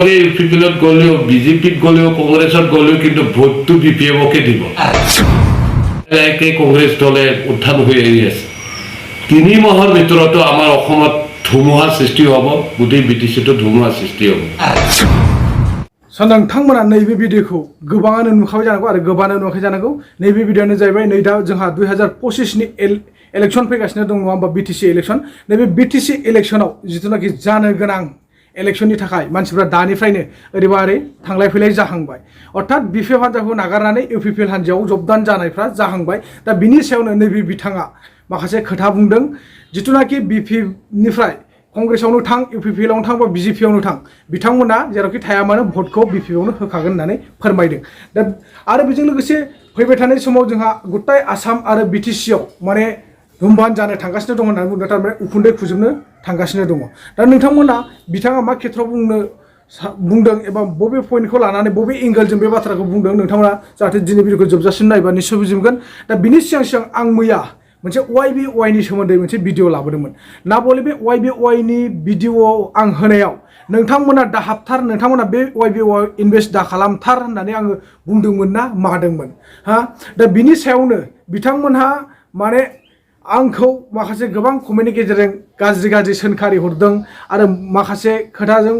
UPPL গলেও বিজেপিত গলেও কংগ্রেছত গলেও কিন্তু ভোটটো BPMকে দিব একে কংগ্রেস দলে উত্থান হয়ে আছে 3 মাহৰ ভিতৰতো আমাৰ অসমত ধুমুহা সৃষ্টি হ'ব গোটেই BTCটো ধুমুহা সৃষ্টি হ'ব नोंथांमोना नैबे भिडिअखौ गोबाङानो नुखाबाय जानांगौ आरो गोबाङानो नुवाखै जानांगौ नैबे भिडिअआनो जाहैबाय नै दा जोंहा 2025 नि इलेक्शन फैगासिनो दं नङा होमबा BTC इलेक्शन नैबे BTC इलेक्शनाव जिथुनाखि जानो गोनां इलेक्शननि थाखाय मानसिफ्रा दानिफ्रायनो ओरैबारै थांलाय फैलाय जाहांबाय अर्थात BPF हान्जाखौ नागारनानै UPPL हान्जायाव जबदान जानायफ्रा जाहांबाय दा बिनि सायावनो नैबे बिथाङा माखासे खोथा बुंदों जिथुनाखि BPF निफ्राय कंग्रेसावनो थां UPPLआवनो थां बा BJPआवनो थां बिथांमोना जेरावखि थाया मानो भटखौ BPFआवनो होखागोन होननानै फोरमायदों दा आरो बेजों लोगोसे फैबाय थानाय समाव जोंहा गटाय आसाम आरो BTCआव माने धुमबान जानो थांगासिनो दं होननानै बुंदों थारमाने उखुन्दै खुजोबनो थांगासिनो दङ दा नोंथांमोना बिथाङा मा खेथ्रआव बुंदों एबा बबे पइन्टखौ लानानै बबे एंगेलजों बे बाथ्राखौ बुंदों नोंथांमोना जाहाथे दिनै भिडिअखौ जोबजासिम नायबा निश्चय बुजिमोनगोन दा बिनि सिगां आं मैया मोनसे YBY नि सोमोन्दै मोनसे भिडिअ लाबोदोंमोन ना बले बे YBY नि भिडिअआव आं होनायाव नोंथांमोना दाहाबथार नोंथांमोना बे YBY इनभेस्ट दा खालामथार होननानै आङो बुंदोंमोन ना मादोंमोन हा दा बिनि सायावनो बिथांमोनहा माने आंखौ माखासे गोबां कमेन्टनि गेजेरजों गाज्रि सोंखारि हरदों आरो माखासे खोथाजों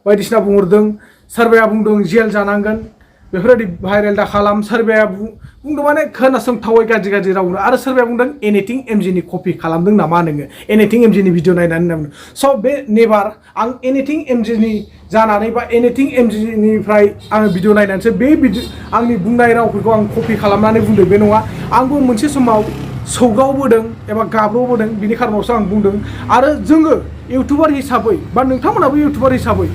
बायदिसिना बुंहरदों सोरबाया बुंदों जेल जानांगोन बेफोरबायदि भाइरेल दा खालाम सोरबाया बुंदों माने खोनासंथावै गाज्रि रावनो आरो सोरबाया बुंदों एनिथिं MG नि कपि खालामदों नामा नोङो एनिथिं MG नि भिडिअ नायनानै होनना बुंदों स बे नेभार आं एनिथिं MG नि जानानै बा एनिथिं MG निफ्राय आङो भिडिअ नायनानैसो बे आंनि बुंनाय रावफोरखौ आं कपि खालामनानै बुंदों बे नङा आंबो मोनसे समाव सौग्रावबोदों एबा गाब्रबोदों बिनि खारनावसो आं बुंदों आरो जोङो इउटुबार हिसाबै बा नोंथांमोनाबो इउटुबार हिसाबै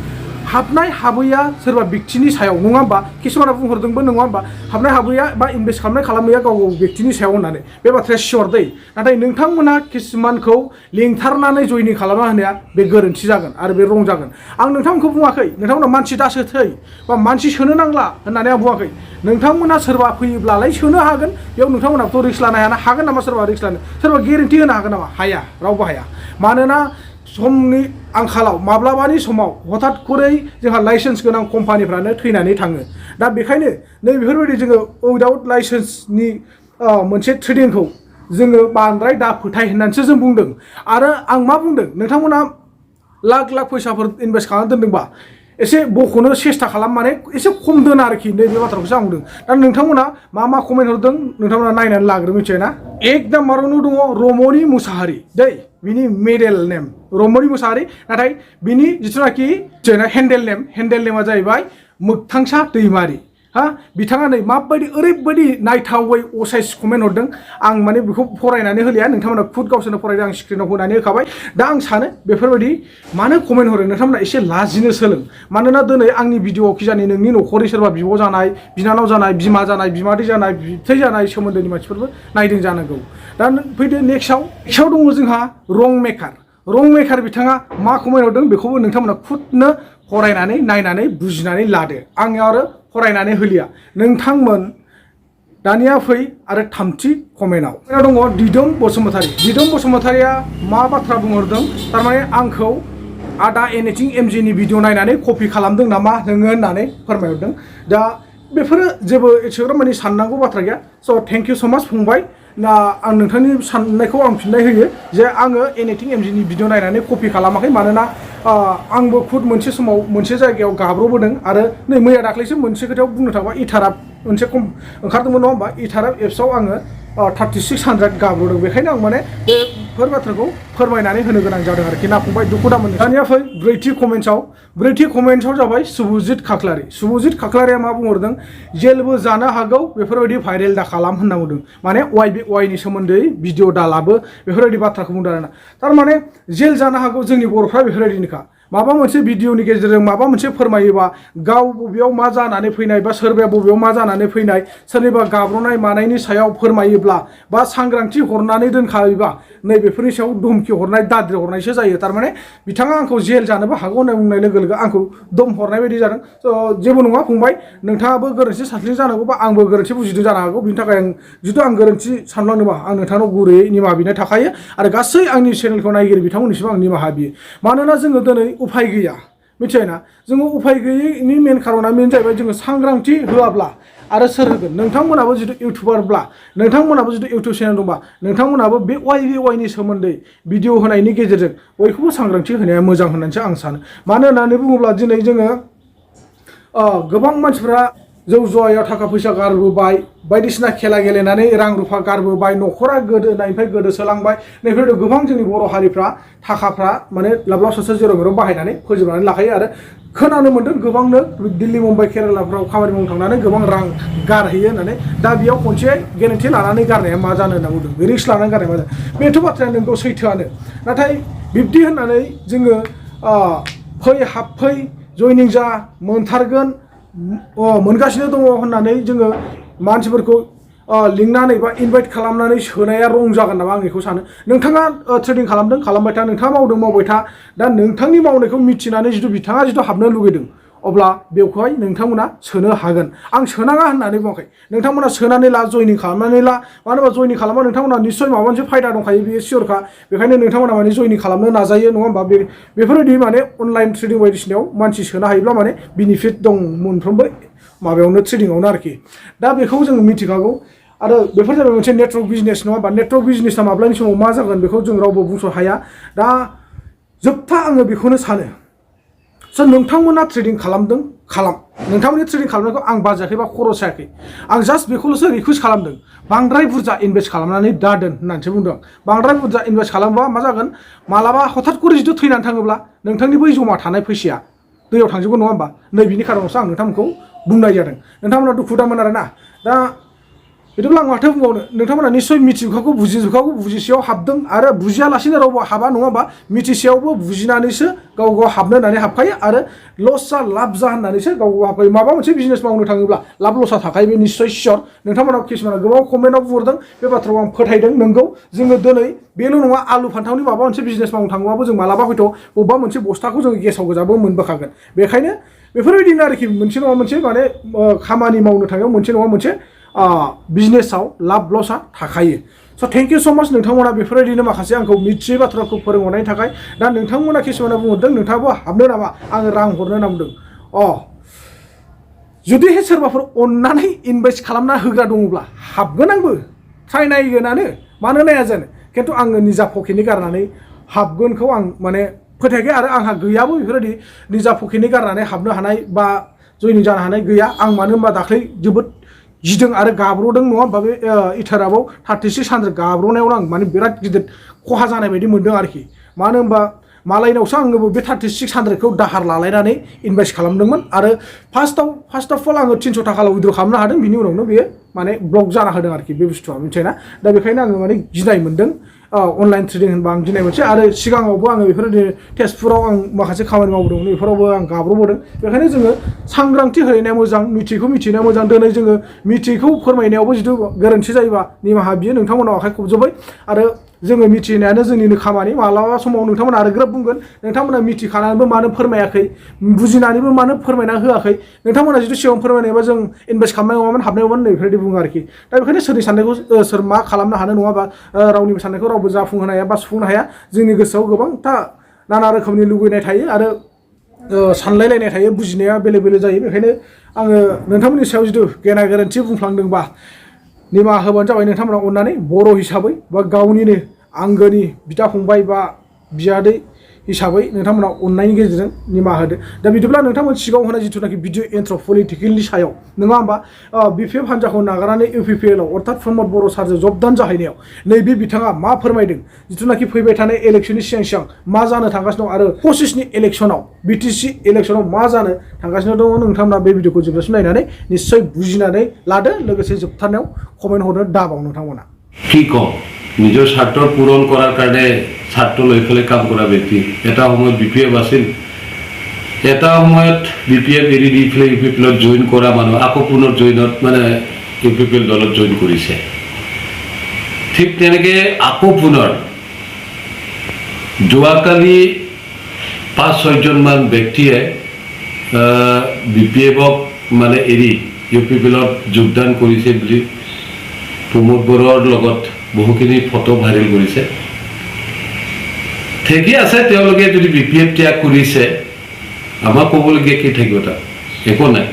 हाबनाय हाबैया सोरबा व्यक्तिनि सायाव नङा होमबा किसुमाना बुंहरदोंबो नङा होमबा हाबनाय हाबैया बा इनभेस्ट खालामनाया गाव व्यक्तिनि सायाव होननानै बे बाथ्राया सियर दै नाथाय नोंथांमोना किसुमानखौ लिंथारनानै जयनिं खालामना होनाया बे गोरोन्थि जागोन आरो बे रं जागोन आं नोंथांमोनखौ बुङाखै नोंथांमोना मानसि दासो थै बा मानसि सोनो नांला होननानै आं बुङाखै नोंथांमोना सोरबा फैयोब्लालाय सोनो हागोन बेयाव नोंथांमोनाथ' रिस्क लानो हागोन नामा सोरबा रिस्क लानो सोरबा गेरेन्टि होनो हागोन नामा हाया रावबो हाया मानोना समनि आंखालाव माब्लाबानि समाव हठात करै जोंहा लाइसेन्स गोनां कम्पानिफ्रानो थैनानै थाङो दा बेखायनो नै बेफोरबायदि जोङो उइदाउट लाइसेन्सनि मोनसे ट्रेडिंखौ जोङो बांद्राय दा फोथाय होननानैसो जों बुंदों आरो आं मा बुंदों नोंथांमोना लाख फैसाफोर इनभेस्ट खालामना दोनदोंबा एसे बख'नो सेस्था खालाम माने एसे खम दोन आरोखि नैबे बाथ्राखौसो आं बुंदों दा नोंथांमोना मा कमेन्ट हरदों नोंथांमोना नायनानै लाग्रो मिथिबाय ना एक नाम्बारावनो दङ रमनि मुसाहारि दै बिनि मेडेल नेम रमनि मुसाहारि नाथाय बिनि जिथुनाखि हेन्डेल नेमा जाहैबाय मोगथांसा दैमारि हा बिथाङा नै माबायदि ओरैबायदि नायथावै असाइस कमेन्ट हरदों आं माने बेखौ फरायनानै होलिया नोंथांमोना खुद गावसोरनो फरायदों आं स्क्रिनाव होनानै होखाबाय दा आं सानो बेफोरबायदि मानो कमेन्ट हरो नोंथांमोना एसे लाजिनो सोलों मानोना दिनै आंनि भिडिअआव खिजानि नोंनि न'खरनि सोरबा बिब' जानाय बिनानाव जानाय बिमा जानाय बिमादै जानाय बिबथै जानाय सोमोन्दोनि मानसिफोरबो नायदों जानांगौ दा फैदो नेक्स्टआव दङ जोंहा रं मेकार बिथाङा मा कमेन्ट हरदों बेखौबो नोंथांमोना खुदनो फरायनानै नायनानै बुजिनानै लादो आं आरो फरायनानै होलिया नोंथांमोन दानिया फै आरो थामथि कमेन्टआव दङ दिदोम बसुमतारिया मा बाथ्रा बुंहरदों थारमाने आंखौ आदा एनिथिं MG नि भिडिअ नायनानै कपि खालामदों नामा नोङो होननानै फोरमायहरदों दा बेफोरो जेबो एसेग्राब माने साननांगौ बाथ्रा गैया स थेंक इउ सो माच फंबाय ना आं नोंथांनि साननायखौ आं फिननाय होयो जे आङो एनिथिं MG नि भिडिअ नायनानै कपि खालामाखै मानोना आंबो खुद मोनसे समाव मोनसे जायगायाव गाब्रबोदों आरो नै मैया दाख्लैसो मोनसे खोथायाव बुंनो थांबा इथाराप मोनसे ओंखारदोंमोन नङा होमबा इथाराप एप्सआव आङो 3600 गाब्रबदों बेखायनो आं माने बेफोर बाथ्राखौ फोरमायनानै होनो गोनां जादों आरोखि ना फंबाय दुखु दा मोनो दानिया फै ब्रैथि कमेन्टआव जाबाय सुबुजित खाख्लारिया मा बुंहरदों जेलबो जानो हागौ बेफोरबायदि भाइरेल दा खालाम होनना बुंदों माने YBY नि सोमोन्दै भिडिअ दालाबो बेफोरबायदि बाथ्राखौ बुंदों आरोना थारमाने जेल जानो हागौ जोंनि बर'फ्रा बेफोरबायदिनोखा माबा मोनसे भिडिअनि गेजेरजों माबा मोनसे फोरमायोबा गाव बबेयाव मा जानानै फैनाय बा सोरबाया बबेयाव मा जानानै फैनाय सोरनिबा गाब्रनाय मानायनि सायाव फोरमायोब्ला बा सांग्रांथि हरनानै दोनखायोबा नै बेफोरनि सायाव धमखि हरनाय दाद्रि हरनायसो जायो थारमाने बिथाङा आंखौ जेल जानोबो हागौ होनना बुंनाय लोगो आंखौ दम हरनाय बायदि जादों जेबो नङा फंबाय नोंथाङाबो गोरोन्थि सानस्रिं जानांगौ बा आंबो गोरोन्थि बुजिदों जानो हागौ बिनि थाखाय आं जुदि आं गोरोन्थि सानलांदोंबा आं नोंथांनाव गुरैयै निमाहा बिनाय थाखायो आरो गासै आंनि चेनेलखौ नायगिरि बिथांमोननिसिम आं निमाहा बियो मानोना जोङो दिनै उफाय गैया मिथिबाय ना जोङो उफाय गैयैनि मेन खारना बेनो जाहैबाय जोङो सांग्रांथि होआब्ला आरो सोर होगोन नोंथांमोनाबो जुदि इउटुबारब्ला नोंथांमोनाबो जुदि इउटुब चेनेल दंबा नोंथांमोनाबो बे YBY नि सोमोन्दै भिडिअ होनायनि गेजेरजों बयखौबो सांग्रांथि होनाया मोजां होननानैसो आं सानो मानो होननानै बुङोब्ला दिनै जोङो गोबां मानसिफ्रा जौ जुवायाव थाखा फैसा गारबोबाय बायदिसिना खेला गेलेनानै रां रुफा गारबोबाय न'खरा गोदोनायनिफ्राय गोदोसोलांबाय नैफोर गोबां जोंनि बर' हारिफ्रा थाखाफ्रा माने लाब लाब ससे जेराव मेराव बाहायनानै फोजोबनानै लाखायो आरो खोनानो मोन्दों गोबांनो दिल्ली मुम्बाइ केरेलाफ्राव खामानि मावनो थांनानै गोबां रां गारहैयो होननानै दा बेयाव खनसे गेरेन्टि लानानै गारनाया मा जानो होनना बुंदों रिक्स लानानै गारनाया मा जानो बेथ' बाथ्राया नोंगौ सैथोआनो नाथाय बिब्दि होननानै जोङो फै हाबफै जयनिं जा मोनथारगोन मोनगासिनो दङ होननानै जोङो मानसिफोरखौ लिंनानै बा इनभाइट खालामनानै सोनाया रं जागोन नामा आं बेखौ सानो नोंथाङा ट्रेडिं खालामदों खालामबाय था नोंथाङा मावदों मावबाय था दा नोंथांनि मावनायखौ मिथिनानै जुदि बिथाङा जुदि हाबनो लुगैदों अब्ला बेवहाय नोंथांमोना सोनो हागोन आं सोनाङा होननानै बुङाखै नोंथांमोना सोनानै ला जयनिं खालामनानै ला मानो होनबा जयनिं खालामबा नोंथांमोना निस्सय माबा मोनसे फायदा दंखायो बेयो सियरखा बेखायनो नोंथांमोना माने जयनिं खालामनो नाजायो नङा होमबा बेफोरबायदि माने अनलाइन ट्रेडिं बायदिसिनायाव मानसि सोनो हायोब्ला माने बेनिफिट दं मोनफ्रोमबो माबायावनो ट्रेडिंआवनो आरोखि दा बेखौ जों मिथिखागौ आरो बेफोर जाबाय मोनसे नेटवर्क बिजनेस नङा होमबा नेटवर्क बिजनेसा माब्लानि समाव मा जागोन बेखौ जों रावबो बुंस' हाया दा जोबथा आङो बेखौनो सानो स' नोंथांमोना ट्रेडिं खालामदों खालाम नोंथांमोननि ट्रेडिं खालामनायखौ आं बाजायाखै बा खर' सायाखै आं जास्ट बेखौल'सो रिकुवेस्ट खालामदों बांद्राय बुरजा इनभेस्ट खालामनानै दादोन होननानैसो बुंदों बांद्राय बुरजा इनभेस्ट खालामबा मा जागोन मालाबा हथात करे जुदि थैनानै थाङोब्ला नोंथांनि बै जमा थानाय फैसाया दैयाव थांजोबगोन नङा होमबा नै बिनि खारनावसो आं नोंथांमोनखौ बुंनाय जादों नोंथांमोना दुखु दामोन आरोना दा बिदिब्ला आं माथो बुंबावनो नोंथांमोना निस्सय मिथिजोबखागौ बुजिजोबखागौ बुजिसेयाव हाबदों आरो बुजियालासिनो रावबो हाबा नङा होमबा मिथिसेयावबो बुजिनानैसो गाव गाव हाबनो होननानै हाबखायो आरो लस जा लाब जा होननानैसो गाव गाव हाबखायो माबा मोनसे बिजनेस मावनो थाङोब्ला लाब लसा थाखायो बे निस्सय सियर नोंथांमोना किसुमाना गोबां कमेन्टआव बुंहरदों बे बाथ्राखौ आं फोथायदों नोंगौ जोङो दिनै बेल' नङा आलु फान्थावनि माबा मोनसे बिजनेस मावनो थाङोबाबो जों मालाबा हयथ' बबेबा मोनसे बस्थाखौ जोङो गेसाव गोजाबो मोनबोखागोन बेखायनो बेफोरबायदिनो आरोखि मोनसे नङा मोनसे माने खामानि मावनो थांनायाव मोनसे नङा मोनसे बिजनेसाव लाब लसा थाखायो स' थेंक इउ स' माच नोंथांमोना बेफोरबायदिनो माखासे आंखौ मिथियै बाथ्राखौ फोरोंहरनायनि थाखाय दा नोंथांमोना किसुमाना बुंहरदों नोंथाङाबो हाबनो नामा आङो रां हरनो होनना बुंदों जुदिहाय सोरबाफोर अननानै इनभेस्ट खालामना होग्रा दङब्ला हाबगोन आंबो ट्राइ नायगोनानो मानो नाया जानो खिन्थु आङो निजा पकेटनि गारनानै हाबगोनखौ आं माने फोथायाखै आरो आंहा गैयाबो बेफोरबायदि निजा पकेटनि गारनानै हाबनो हानाय बा जयनिं जानो हानाय गैया आं मानो होनबा दाख्लै जोबोद गिदों आरो गाब्र'दों नङा होमबा बे इटाराबाव 3600 गाब्र'नायावनो आं माने बिराद गिदिर खहा जानाय बायदि मोनदों आरोखि मानो होनबा मालायनावसो आङो बे 3600खौ दाहार लालायनानै इनभेस्ट खालामदोंमोन आरो फार्स्ट अफ अल आङो 300 थाखाल' उइद्र' खालामनो हादों बिनि उनावनो बेयो माने ब्लक जाना होदों आरोखि बे बुस्थुआ मिथिबायना दा बेखायनो आङो माने गिनाय मोनदों अनलाइन ट्रेडिं होनबा आं गिनाय मोनसे आरो सिगाङावबो आङो बेफोरबायदि तेजपुराव आं माखासे खामानि मावदोंमोन बेफोरावबो आं गाब्र'बोदों बेखायनो जोङो सांग्रांथि होनाया मोजां मिथियैखौ मिथिनाया मोजां दिनै जोङो मिथियैखौ फोरमायनायावबो जुदि गोरोन्थि जायोबा निमाहा बियो नोंथांमोनाव आखाइ खबजोब्बाय आरो जोङो मिथिनायानो जोंनिनो खामानि मालाबा समाव नोंथांमोना आरो ग्रोब बुंगोन नोंथांमोना मिथिखानानैबो मानो फोरमायाखै बुजिनानैबो मानो फोरमायना होआखै नोंथांमोना जुदि सिगाङाव फोरमायनायबा जों इनभेस्ट खालामनाय नङामोन हाबनाय नङामोन नै बेफोरबायदि बुङो आरोखि दा बेखायनो सोरनि साननायखौ सोर मा खालामनो हानो नङाबा रावनिबो साननायखौ रावबो जाफुंहोनो हाया बा सुफुंनो हाया जोंनि गोसोआव गोबांथा नाना रोखोमनि लुबैनाय थायो आरो सानलायलायनाय थायो बुजिनाया बेलेग बेलेग जायो बेखायनो आङो नोंथांमोननि सायाव जुदि गेना गोरोन्थि बुंफ्लांदोंबा निमाहा होबानो जाबाय नोंथांमोना अननानै बर' हिसाबै बा गावनिनो आंगोनि बिदा फंबाय बा बियादै हिसाबै नोंथांमोना अननायनि गेजेरजों निमाहा होदो दा बिदिब्ला नोंथांमोन सिगाङाव होनाय जिथुनाखि भिडिअ एन्ट्र पलिटिकेलनि सायाव नङा होमबा BPF हान्जाखौ नागारनानै UPPL आव अर्थात प्रमद बर' सारजों जबदान जाहैनायाव नैबे बिथाङा मा फोरमायदों जिथुनाखि फैबाय थानाय इलेक्सननि सिगां मा जानो थांगासिनो दं आरो 25नि इलेक्सनाव BTC इलेक्सनाव मा जानो थांगासिनो दङ नोंथांमोना बे भिडिअखौ जोबजासिम नायनानै निश्चय बुजिनानै लादो लोगोसे जोबथारनायाव कमेन्ट हरनो दाबाव नोंथांमोना কি কম নিজৰ স্বাৰ্থ পূৰণ কৰাৰ কাৰণে স্বাৰ্থ লৈ পেলাই কাম কৰা ব্যক্তি এটা সময়ত BPF আছিল এটা সময়ত BPF এৰি দি পেলাই UPPL জইন কৰা মানুহ আকৌ পুনৰ জইনত মানে UPPL দলত জইন কৰিছে ঠিক তেনেকৈ আকৌ পুনৰ যোৱাকালি 5-6জন মান ব্যক্তিয়ে BPF-ক মানে এৰি UPPL-ত যোগদান কৰিছে বুলি প্ৰমোদ বড়োৰ লগত বহুখিনি ফটো ভাইৰেল কৰিছে ঠিকই আছে তেওঁলোকে যদি BPF ত্যাগ কৰিছে আমাৰ ক'বলগীয়া কি থাকিব তাত একো নাই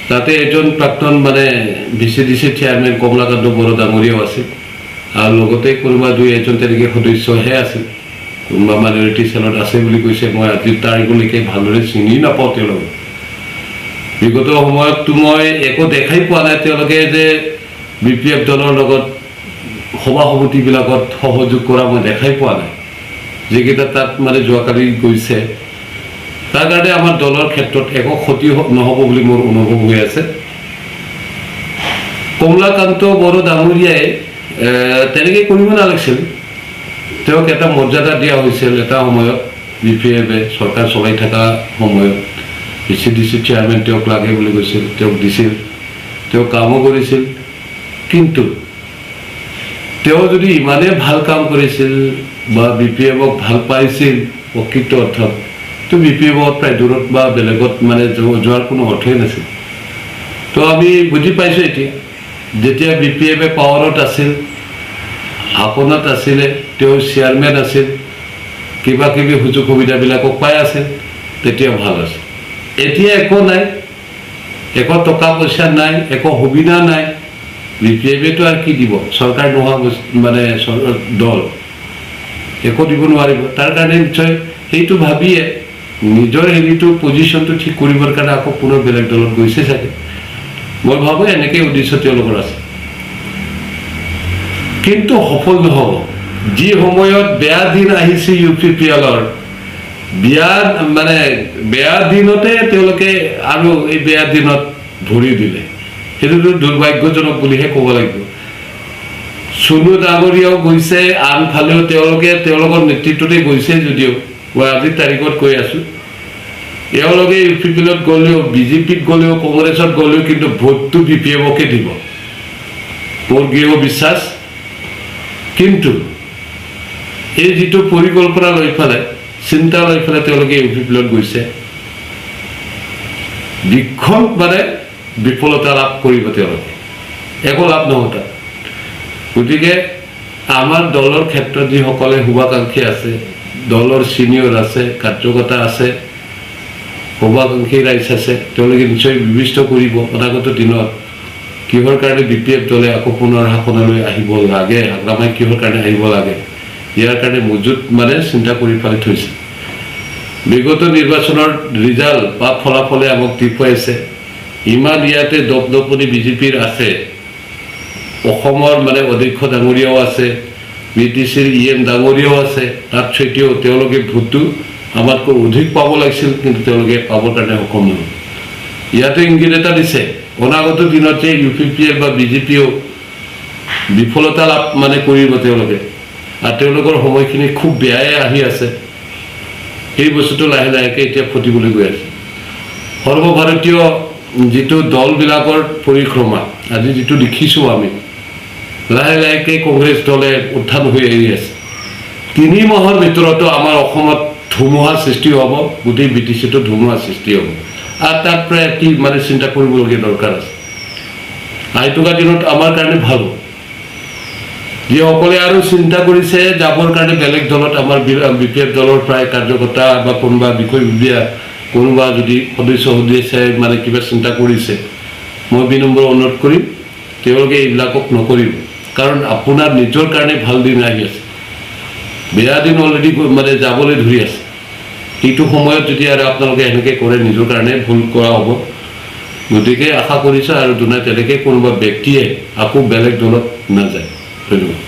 তাতে এজন প্ৰাক্তন মানে BCDC চেয়াৰমেন কমলাকান্ত বড়ো ডাঙৰীয়াও আছিল আৰু লগতে কোনোবা দুই এজন তেনেকৈ সদস্যহে আছিল কোনোবা মাইনৰিটি চেলত আছে বুলি কৈছে মই আজিৰ তাৰিখলৈকে ভালদৰে চিনি নাপাওঁ তেওঁলোকক বিগত সময়ততো মই একো দেখাই পোৱা নাই তেওঁলোকে যে BPF দলৰ লগত সভা সমিতিবিলাকত সহযোগ কৰা মই দেখাই পোৱা নাই যিকেইটা তাত মানে যোৱাকালি গৈছে তাৰ কাৰণে আমাৰ দলৰ ক্ষেত্ৰত একো ক্ষতি নহ'ব বুলি মোৰ অনুভৱ হৈ আছে কমলাকান্ত বড়ো ডাঙৰীয়াই তেনেকৈ কৰিব নালাগিছিল তেওঁক এটা মৰ্যাদা দিয়া হৈছিল এটা সময়ত BPF-এ চৰকাৰ চলাই থকা সময়ত BCDC চেয়াৰমেন তেওঁক লাগে বুলি কৈছিল তেওঁক দিছিল তেওঁ কামো কৰিছিল কিন্তু তেওঁ যদি ইমানে ভাল কাম কৰিছিল বা BPF-ক ভাল পাইছিল প্ৰকৃত অৰ্থত তো BPF-ত প্ৰায় দূৰত বা বেলেগত মানে যোৱাৰ কোনো অৰ্থই নাছিল তো আমি বুজি পাইছোঁ এতিয়া যেতিয়া BPF-এ পাৱাৰত আছিল আপনত আছিলে তেওঁ চেয়াৰমেন আছিল কিবা কিবি সুযোগ সুবিধাবিলাকক পাই আছিল তেতিয়া ভাল আছিল এতিয়া একো নাই একো টকা পইচা নাই একো সুবিধা নাই BPF-এতো আৰু কি দিব চৰকাৰ নোহোৱা মানে দল একো দিব নোৱাৰিব তাৰ কাৰণে নিশ্চয় সেইটো ভাবিয়ে নিজৰ হেৰিটো পজিশ্যনটো ঠিক কৰিবৰ কাৰণে আকৌ পুনৰ বেলেগ দলত গৈছে চাগে মই ভাবোঁ এনেকৈ উদ্দেশ্য তেওঁলোকৰ আছে কিন্তু সফল নহ'ব যি সময়ত বেয়া দিন আহিছে UPPL-ৰ বেয়া দিনতে তেওঁলোকে আৰু এই বেয়া দিনত ভৰি দিলে সেইটোতো দুৰ্ভাগ্যজনক বুলিহে ক'ব লাগিব সোণু ডাঙৰীয়াও গৈছে আনফালেও তেওঁলোকৰ নেতৃত্বতে গৈছে যদিও মই আজিৰ তাৰিখত কৈ আছোঁ এওঁলোকে UPPL-ত গ'লেও BJP-ত গ'লেও কংগ্ৰেছত গ'লেও কিন্তু ভোটটো BPF-কে দিব মোৰ দৃঢ় বিশ্বাস কিন্তু এই যিটো পৰিকল্পনা লৈ পেলাই চিন্তা লৈ পেলাই তেওঁলোকে UPPL-ত গৈছে বিক্ষণ মানে বিফলতা লাভ কৰিব তেওঁলোকে একো লাভ নহ'ব গতিকে আমাৰ দলৰ ক্ষেত্ৰত যিসকলে শুভাকাংক্ষী আছে দলৰ ছিনিয়ৰ আছে কাৰ্যকৰ্তা আছে শুভাকাংক্ষী ৰাইজ আছে তেওঁলোকে নিশ্চয় বিবেচনা কৰিব অনাগত দিনত কিহৰ কাৰণে BPF দলে আকৌ পুনৰ শাসনলৈ আহিব লাগে হাগ্ৰামাই কিহৰ কাৰণে আহিব লাগে ইয়াৰ কাৰণে মজুত মানে চিন্তা কৰি পালি থৈছে বিগত নিৰ্বাচনৰ ৰিজাল্ট বা ফলাফলে আমাক দেখুৱাইছে ইমান ইয়াতে দপদপনি BJP-ৰ আছে অসমৰ মানে অধ্যক্ষ ডাঙৰীয়াও আছে BTC-ৰ EM ডাঙৰীয়াও আছে তাত সৈতেও তেওঁলোকে ভোটটো আমাতকৈ অধিক পাব লাগিছিল কিন্তু তেওঁলোকে পাবৰ কাৰণে সক্ষম নহ'ল ইয়াতে ইংগিত এটা দিছে অনাগত দিনত যে UPPL বা BJP-ও বিফলতা লাভ মানে কৰিব তেওঁলোকে আৰু তেওঁলোকৰ সময়খিনি খুব বেয়াই আহি আছে এই বস্তুটো লাহে লাহেকৈ এতিয়া ফুটিবলৈ গৈ আছে সৰ্বভাৰতীয় যিটো দলবিলাকৰ পৰিক্ৰমা আজি যিটো দেখিছোঁ আমি লাহে লাহেকৈ কংগ্ৰেছ দলে উত্থান হৈ আহি আছে 3 মাহৰ ভিতৰতো আমাৰ অসমত ধুমুহাৰ সৃষ্টি হ'ব গোটেই BTC-টো ধুমুহাৰ সৃষ্টি হ'ব আৰু তাত প্ৰায় কি মানে চিন্তা কৰিবলগীয়া দৰকাৰ আছে আইটকা দিনত আমাৰ কাৰণে ভাল যিসকলে আৰু চিন্তা কৰিছে যাবৰ কাৰণে বেলেগ দলত আমাৰ BPF দলৰ প্ৰায় কাৰ্যকৰ্তা বা কোনোবা বিষয়ববীয়া কোনোবা যদি সদস্য মানে কিবা চিন্তা কৰিছে মই বিনম্ৰ অনুৰোধ কৰিম তেওঁলোকে এইবিলাকক নকৰিব কাৰণ আপোনাৰ নিজৰ কাৰণে ভাল দিন আহি আছে বেয়া দিন অলৰেডি মানে যাবলৈ ধৰি আছে এইটো সময়ত যদি আৰু আপোনালোকে এনেকৈ কৰে নিজৰ কাৰণে ভুল কৰা হ'ব গতিকে আশা কৰিছোঁ আৰু দুনাই তেনেকৈ কোনোবা ব্যক্তিয়ে আকৌ বেলেগ দলত নাযায় ধন্যবাদ